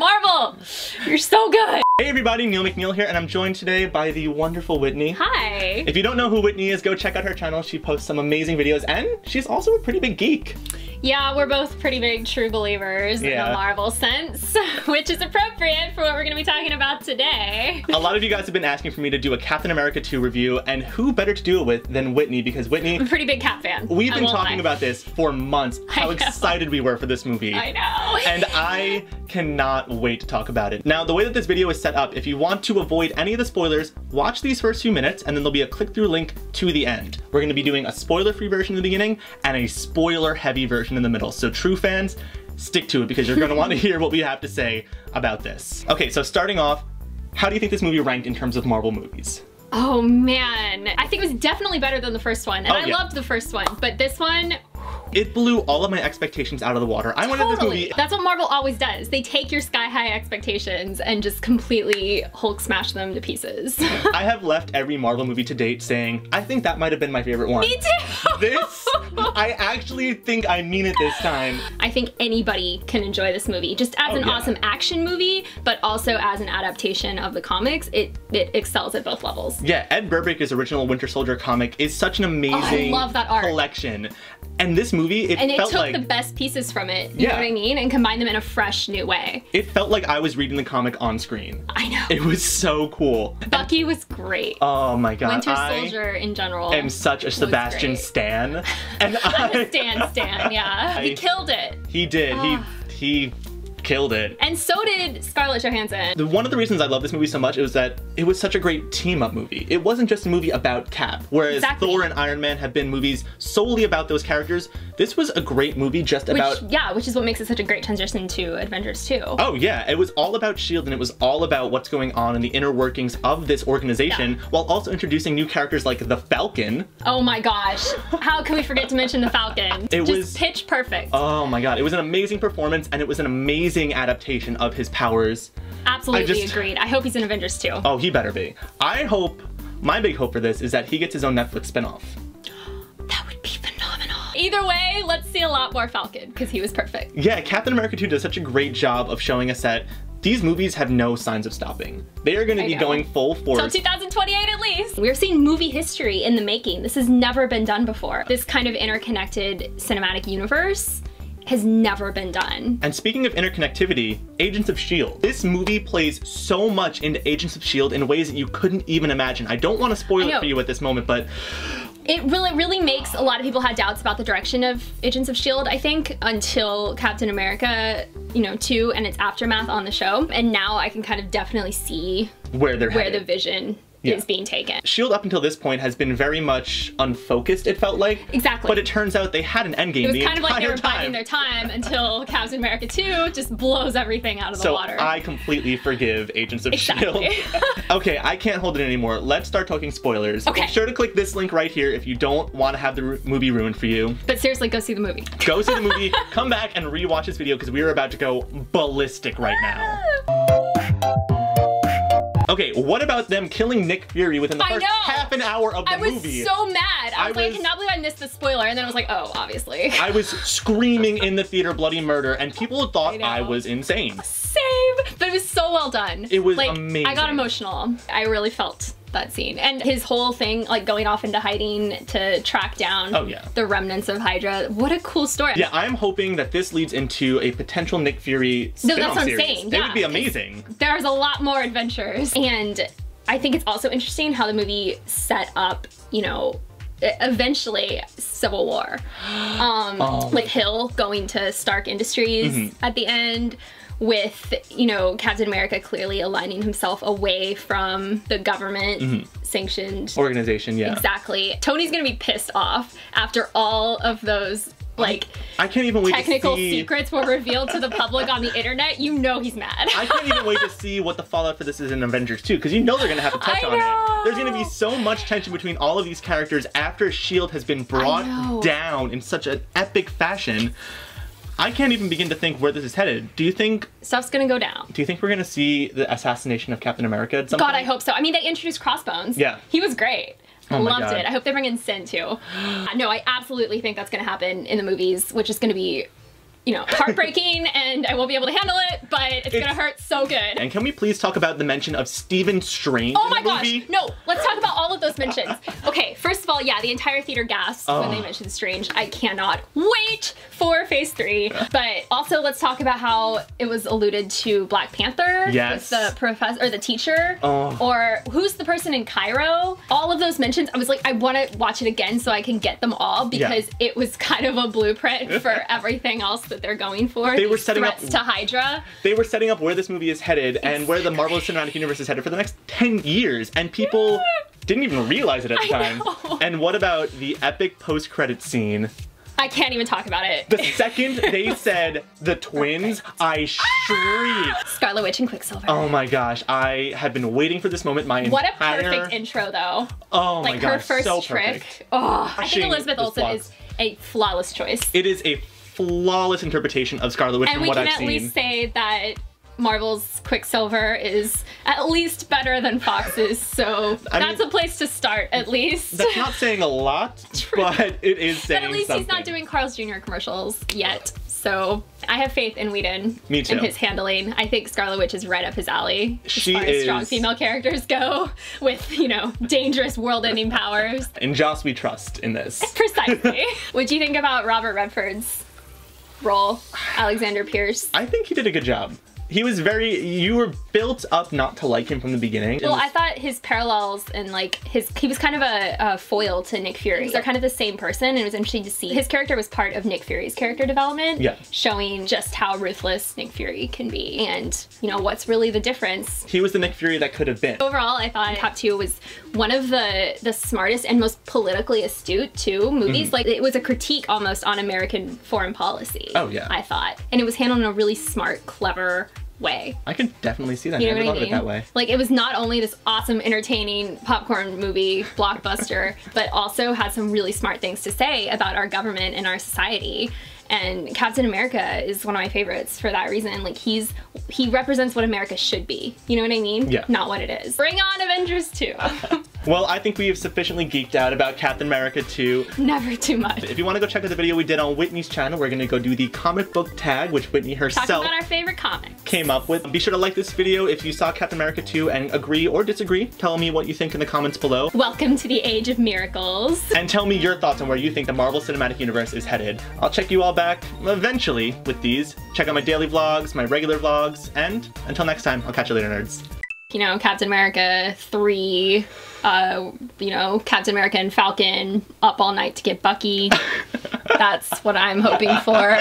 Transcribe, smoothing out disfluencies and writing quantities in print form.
Marvel! You're so good! Hey everybody, Neil McNeil here, and I'm joined today by the wonderful Whitney. Hi! If you don't know who Whitney is, go check out her channel. She posts some amazing videos, and she's also a pretty big geek. Yeah, we're both pretty big true believers in a Marvel sense, which is appropriate for what we're going to be talking about today. A lot of you guys have been asking for me to do a Captain America 2 review, and who better to do it with than Whitney, because Whitney... I'm a pretty big Cap fan. We've been talking about this for months, how excited we were for this movie. I know. And I cannot wait to talk about it. Now, the way that this video is set up, if you want to avoid any of the spoilers, watch these first few minutes, and then there'll be a click-through link to the end. We're going to be doing a spoiler-free version in the beginning, and a spoiler-heavy version in the middle. So true fans, stick to it, because you're going to want to hear what we have to say about this. Okay, so starting off, how do you think this movie ranked in terms of Marvel movies? Oh man, I think it was definitely better than the first one, and I loved the first one, but this one... It blew all of my expectations out of the water. I wanted this movie... That's what Marvel always does. They take your sky-high expectations and just completely Hulk smash them to pieces. I have left every Marvel movie to date saying, I think that might have been my favorite one. Me too! This, I actually think I mean it this time. I think anybody can enjoy this movie. Just as an awesome action movie, but also as an adaptation of the comics, it excels at both levels. Yeah, Ed Brubaker's original Winter Soldier comic is such an amazing I love that art. collection. And this movie, it felt like... And it took the best pieces from it, you know what I mean? And combined them in a fresh, new way. It felt like I was reading the comic on screen. I know. It was so cool. Bucky was great. Oh my god. Winter Soldier in general. I am such a Sebastian stan. And I'm a stan, yeah. He killed it. He did. He killed it. And so did Scarlett Johansson. One of the reasons I love this movie so much is that it was such a great team-up movie. It wasn't just a movie about Cap, whereas Thor and Iron Man have been movies solely about those characters. This was a great movie just about... which is what makes it such a great transition to Avengers 2. Oh yeah, it was all about S.H.I.E.L.D. and it was all about what's going on in the inner workings of this organization, while also introducing new characters like the Falcon. Oh my gosh, how can we forget to mention the Falcon? It was pitch perfect. Oh my god, it was an amazing performance, and it was an amazing adaptation of his powers. Absolutely agreed. I hope he's in Avengers 2. Oh, he better be. My big hope for this is that he gets his own Netflix spinoff. That would be phenomenal. Either way, let's see a lot more Falcon, because he was perfect. Yeah, Captain America 2 does such a great job of showing us that these movies have no signs of stopping. They are going to be going full force. Till 2028 at least. We're seeing movie history in the making. This has never been done before. This kind of interconnected cinematic universe has never been done. And speaking of interconnectivity, Agents of S.H.I.E.L.D. This movie plays so much into Agents of S.H.I.E.L.D. in ways that you couldn't even imagine. I don't want to spoil it for you at this moment, but... It really makes a lot of people had doubts about the direction of Agents of S.H.I.E.L.D., I think, until Captain America, 2 and its aftermath on the show. And now I can kind of definitely see where the vision is being taken. S.H.I.E.L.D. up until this point has been very much unfocused, it felt like. Exactly. But it turns out they had an endgame the entire time. It was kind of like they were biding their time until Captain America 2 just blows everything out of the water. So I completely forgive Agents of S.H.I.E.L.D. Okay, I can't hold it anymore. Let's start talking spoilers. Okay. Be sure to click this link right here if you don't want to have the movie ruined for you. But seriously, go see the movie. Go see the movie, come back and rewatch this video because we are about to go ballistic right now. Okay, what about them killing Nick Fury within the first half an hour of the movie? I was so mad. I was like, I cannot believe I missed the spoiler. And then I was like, oh, obviously. I was screaming in the theater bloody murder, and people thought I was insane. Same, but it was so well done. It was amazing. I got emotional. I really felt that scene. And his whole thing, like going off into hiding to track down the remnants of Hydra. What a cool story. Yeah, I'm hoping that this leads into a potential Nick Fury spin-off series. That's what I'm saying. It would be amazing. There's a lot more adventures. And I think it's also interesting how the movie set up, eventually Civil War. With Hill going to Stark Industries at the end, with, Captain America clearly aligning himself away from the government sanctioned organization, Exactly. Tony's gonna be pissed off after all of those I can't even wait technical secrets were revealed to the public on the internet. He's mad. I can't even wait to see what the fallout for this is in Avengers 2, because they're gonna have to touch on it. There's gonna be so much tension between all of these characters after S.H.I.E.L.D. has been brought down in such an epic fashion. I can't even begin to think where this is headed. Do you think... Stuff's gonna go down. Do you think we're gonna see the assassination of Captain America at some point? God, I hope so. I mean, they introduced Crossbones. Yeah. He was great. Oh Loved it. I hope they bring in Sin too. No, I absolutely think that's gonna happen in the movies, which is gonna be you know, heartbreaking and I won't be able to handle it, but it's gonna hurt so good. And can we please talk about the mention of Stephen Strange Oh in my the gosh, movie? no, let's talk about all of those mentions. Okay, first of all, yeah, the entire theater gasped when they mentioned Strange. I cannot wait for phase 3. But also let's talk about how it was alluded to Black Panther. Yes. With the professor, or the teacher. Oh. Or who's the person in Cairo. All of those mentions, I was like, I wanna watch it again so I can get them all because it was kind of a blueprint for everything else that they're going for. They were setting up to Hydra. They were setting up where this movie is headed and where the Marvel Cinematic Universe is headed for the next 10 years, and people didn't even realize it at the time. Know. And what about the epic post-credit scene? I can't even talk about it. The second they said the twins, I shrieked. Scarlet Witch and Quicksilver. Oh my gosh, I had been waiting for this moment my entire... What a perfect intro, though. Oh my like gosh, her first so trick. perfect. Oh, I think Elizabeth Olsen is a flawless choice. It is a flawless interpretation of Scarlet Witch from what I've seen. And we can at least say that Marvel's Quicksilver is at least better than Fox's, so that's a place to start, at least. That's not saying a lot, but it is saying But at least something. he's not doing Carl's Jr. commercials yet, so I have faith in Whedon. Me too. And his handling. I think Scarlet Witch is right up his alley She as far as is. strong female characters go, with, you know, dangerous world-ending powers. In Joss we trust in this. Precisely. What do you think about Robert Redford's role, Alexander Pierce? I think he did a good job. He was you were built up not to like him from the beginning. Well, I thought his parallels and like he was kind of a foil to Nick Fury. They're kind of the same person, and it was interesting to see. His character was part of Nick Fury's character development, showing just how ruthless Nick Fury can be and, you know, what's really the difference. He was the Nick Fury that could have been. Overall, I thought Cop 2 was one of the smartest and most politically astute, too, movies. Like, it was a critique almost on American foreign policy. Oh, yeah. I thought. And it was handled in a really smart, clever way. I can definitely see that. You know I never what I thought of mean? it that way. Like, it was not only this awesome, entertaining popcorn movie blockbuster, but also had some really smart things to say about our government and our society. And Captain America is one of my favorites for that reason. Like, he represents what America should be. You know what I mean? Yeah. Not what it is. Bring on Avengers 2. Well, I think we have sufficiently geeked out about Captain America 2. Never too much. If you want to go check out the video we did on Whitney's channel, we're going to go do the comic book tag, which Whitney herself Talking about our favorite comics. came up with. Be sure to like this video if you saw Captain America 2 and agree or disagree. Tell me what you think in the comments below. Welcome to the Age of Miracles. And tell me your thoughts on where you think the Marvel Cinematic Universe is headed. I'll check you all back eventually with these. Check out my daily vlogs, my regular vlogs, and until next time, I'll catch you later, nerds. You know, Captain America 3, you know, Captain America and Falcon up all night to get Bucky. That's what I'm hoping for.